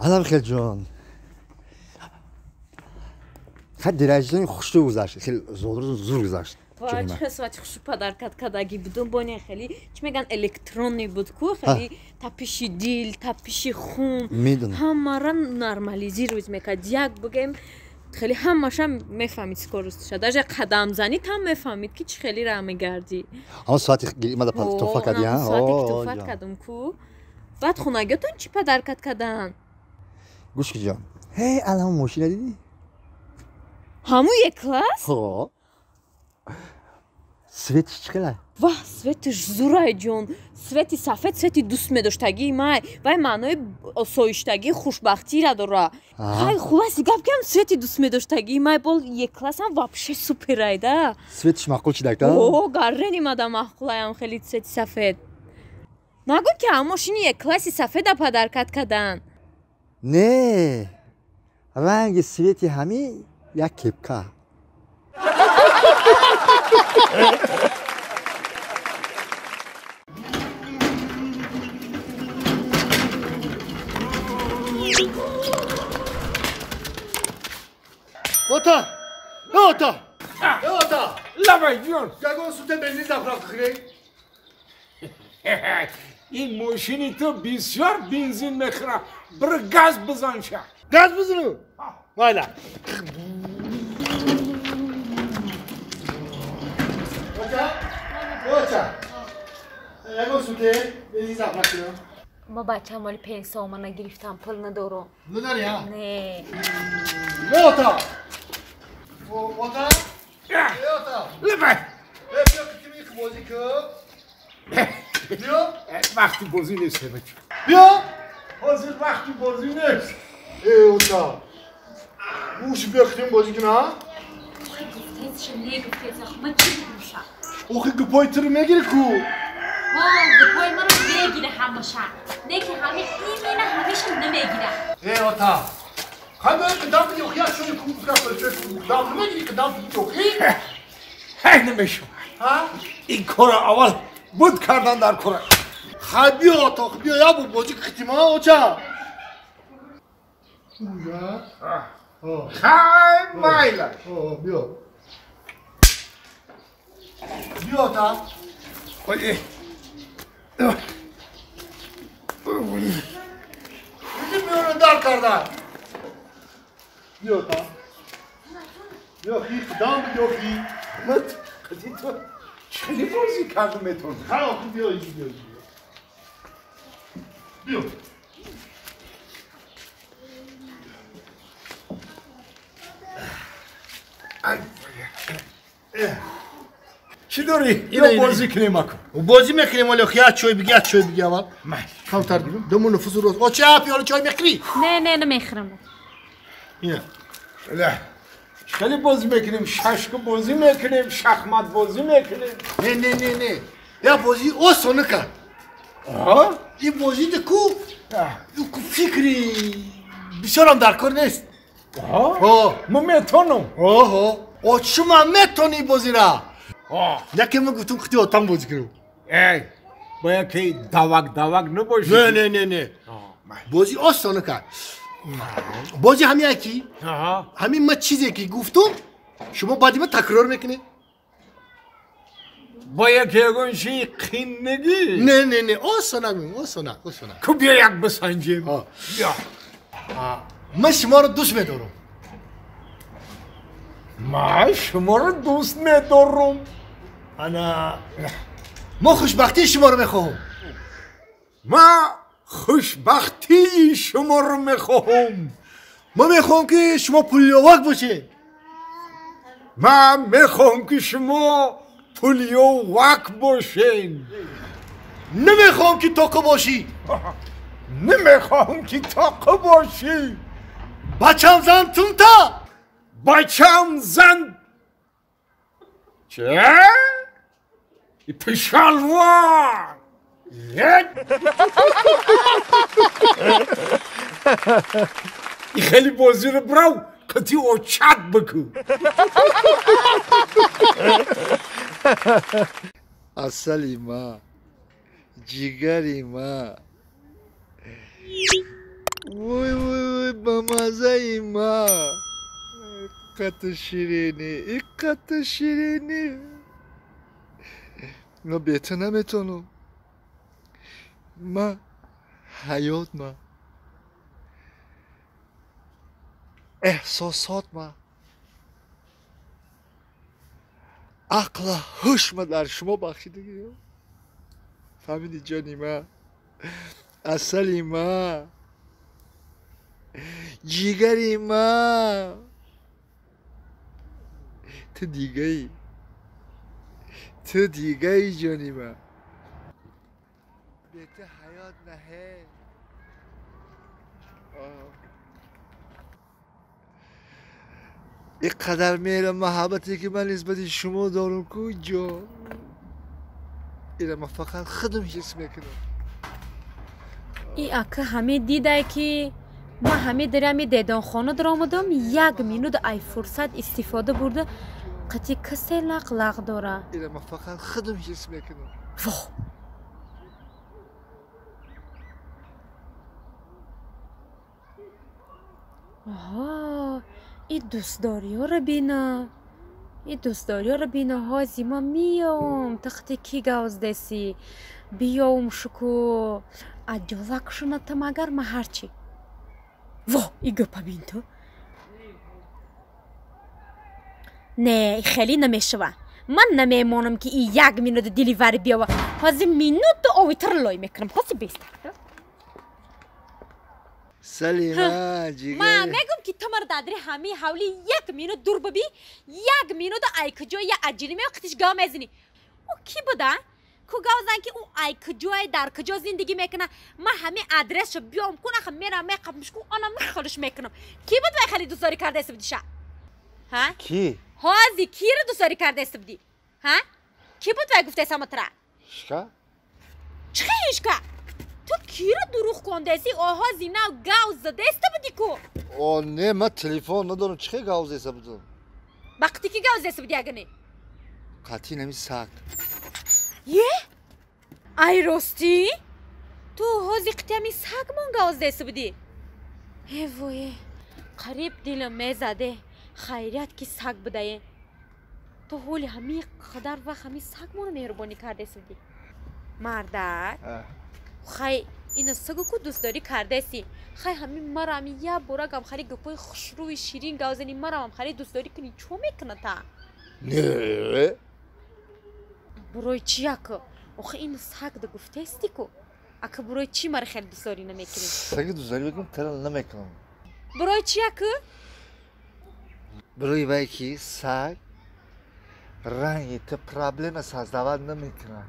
علم خیلی جان خیلی درجه خوشی گذاشت خیلی زور گذاشت وای چه قسمتی خوشی پدرکت کداگی بودم بانی خیلی چی میگن الکترونی بود کو خیلی تپش دل تپش خون همه را نرمالیزی روز میکرد یک بگم خیلی همش هم میفهمید سکورست شد در قدم زنی هم میفهمید که چه خیلی را میگردی اما ساعتی ماده توفا کردی ها ساعتی که توفا کردم کو بعد خونگیتون چی پدرکت کردن گوش کی جان هی الان ماشین دیدی همون یک کلاس ها سویتش چقدر واه سویتش زورای جون سویتی سفید سویتی دوست می‌داشتگی مای وای معنای آسایشتگی خوشبختی را داره خیلی خوب است گپ کم سویتی دوست می‌داشتگی مای بول یک کلاس هم واپش سوپر ایده سویتش معقول چی دکتر اوه گرنی مادا معقولایم خیلی سویتی سفید نگو که هم ماشینی یک کلاسی سفید پدرکت کردن نه رنگ سویتی همی یک کپکا اوتا لبای جون گاگون سوت بنزین زفراق خیلی این ماشینی تو بسیار بنزین میخوره بر گاز بزن شد گاز بزنو وایلا اوتا گاگون سوت بنزین زفراق خیلی ما بچه مالی 5 سومن گرفتم پول ندارم نداری ها نه اوتا اوتا اوتا لبای بیا که میخ بازی که بیا وقتی بازی نیست بچه بیا حاضر وقتی بازی نیست اوتا موش بیا بازی کنه گفتیزش نگفتیز آخه من چی میشم اوخی گپای تو رو میگیره کو گپای من رو میگیره همشن نه که همه این همیشه نمیگیره اوتا خواهی باید که دام بیوخی از شوی کوب کنه دام نمیگیری که دام بیوخی هی نمیشم این کار اول بود کردن در کار خواهی بیا اوتا بیا یا بود بازی که ختیمه اوچا خیلی مایله بیا بیا اوتا اولی دیدی میونه دار کردن بیا اوتا بیا خیلی دام بیوخی مت خیلی تو خیلی بازی کردم میتون خیلی بیا ایجی بیا بیا چی داری؟ اینو بازی کنیم اکن بازی میکنیم ولی خیلی چای بگی اول کمتر گیرم دمون نفوس روز او چه پیاله چای میخری؟ نه نمیخرم اینه خیلی بازی میکنیم ششک بازی میکنیم شخمت بازی میکنیم نه یا بازی او سونه کرد این بازی ده کو فکری بسیار هم در کار نیست ما میتونم او شما میتونی بازی را یکی من گفتم خطی آتان بازی کنم باید که دوک نباشی نه بازی آسانه کرد بازی همین یکی همین ما چیزی که گفتم شما بعدی ما تکرار میکنی باید که اگونشی قین نگی نه آسانه که بیا یک بسنجیم بیا من شما رو دوست میدارم من شما رو دوست میدارم ما خوشبختی شما رو میخواهم ما خوشبختی شما رو میخواهم ما میخواهم که شما پولیوک باشین من میخواهم که شما پولیوک باشین نمیخواهم که تاقه باشی نمیخواهم که تاقه باشی بچم زن تونتا بچم زن چه؟ پشالوان این خیلی بازی رو براو کتی اوچت بکو اصلی ما جیگری ما وای مزه ما قط شیرینی قط شیرینی ما بیت نمیتونم ما حیات ما احساسات ما عقل هوش ما در شما بخشیدگی فهمیدی جانی ما اصلی ما جیگری ما تو دیگه ای جانی ما بیت حیات نهه اینقدر میرم محبتی که من نسبت شما دارم کجا اینه من فقط خودم حس میکنم ای اکه همه دیده که ما همه درمی دیدان خانه در آمدم یک مینود ای فرصت استفاده برده قطعی کسی لق داره اینه من فقط خودم حس میکنم واه آها این دوستداری ها رو بینه هازی ما میام تختی کی گاز دسی بیام شکو اجازه کشونه تا مگر ما هرچی واه ای گپا بین تو نه خیلی نمیشوه من نمیمانم که این یک مینوت دیلیوری بیاوه هازی مینوت اویتر لای میکنم هازی بیستر سلیمه جیگر ما میگم که تو مرد دادری همه حولی یک مینوت دور ببی یک مینوت ای کجا یا اجلی می وقتش گام میزنی او کی بوده کو گاوزن که او ای کجا در کجا زندگی میکنه ما همه ادرس رو بیام کنه میرم میقبمش کو انا میخالش میکنم کی بود وای خیلی دوست داری کرده است بدیشا ها کی هازی کی رو دوست داری کرده است بدی ها کی بود وای گفته سامترا شکا چه اشکا تو کی رو دروغ کندسی آها زینا گاوز زده است بدی کو او نه من تلفن ندارم چه گاوز است بدم وقتی که گاوز است بدی اگه قطعی نمی سگ یه؟ ای راستی؟ تو هازی قطعی سگ من گاوز است بدی ای وای قریب دلم میزده خیریت که سگ بده تو حالی همی قدر وقت همی سگ منو مهربانی کرده است بدی مردک خی این سگو کو دوست داری کرده سی خی همین مرا همی یه برگم خیلی گپای خوشروی شیرین گاوزنی مرا هم خیلی دوست داری کنی چو میکنه تا نه برای چی اکه آخه این سگ ده گفته استی کو اکه برای چی مرا خیلی دوست داری نمیکنی سگ دوست داری بکنم ترل نمیکنم برای چی اکه برای وای که سگ رنگی تو پرابلم سازدواد نمیکنه